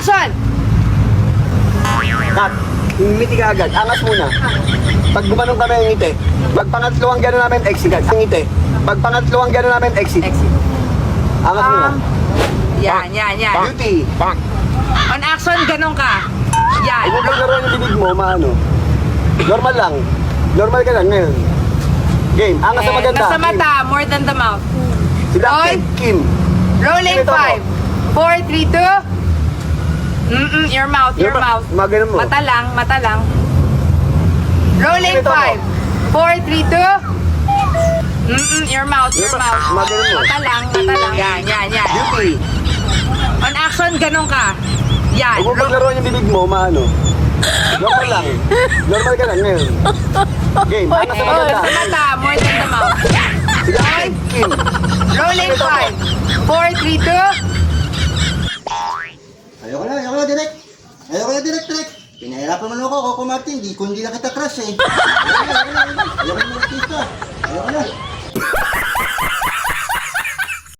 Action! Cut. Ngiti ka agad. Angas muna. Pag gumanong kami ang ngiti. Pag pangatluang gano'n namin, exit agad. Ngiti. Pag pangatluang gano'n namin, exit. Exit. Angas muna. Yan. Beauty. On action, ganun ka. Yan. Huwag mo laruan yung bibig mo, maano. Normal lang. Normal ka lang ngayon. Game. Angas sa maganda. Nasa mata, more than the mouth. Seductive. Kim. Rolling Ganito 5, 4, 3, 2. Your mouth. Maganon mo. Mata lang. Rolling Ganito 5, 4, 3, 2. Your mouth. Maganon mo. Mata lang. Yan. Beauty. On action, ganun ka. Yan. Huwag mo laruan yung bibig mo, maano. Normal lang. Normal ka lang ngayon. Game. Angas sa maganda. Nasa mata, more than the mouth. Seductive. Kim. Rolling 5, 4, 3, 2. Ayoko na, direct. Direct. Pinahirapan mo ako, Coco Martin. Di ko hindi na kita crush eh. Ayoko na. Ayoko na.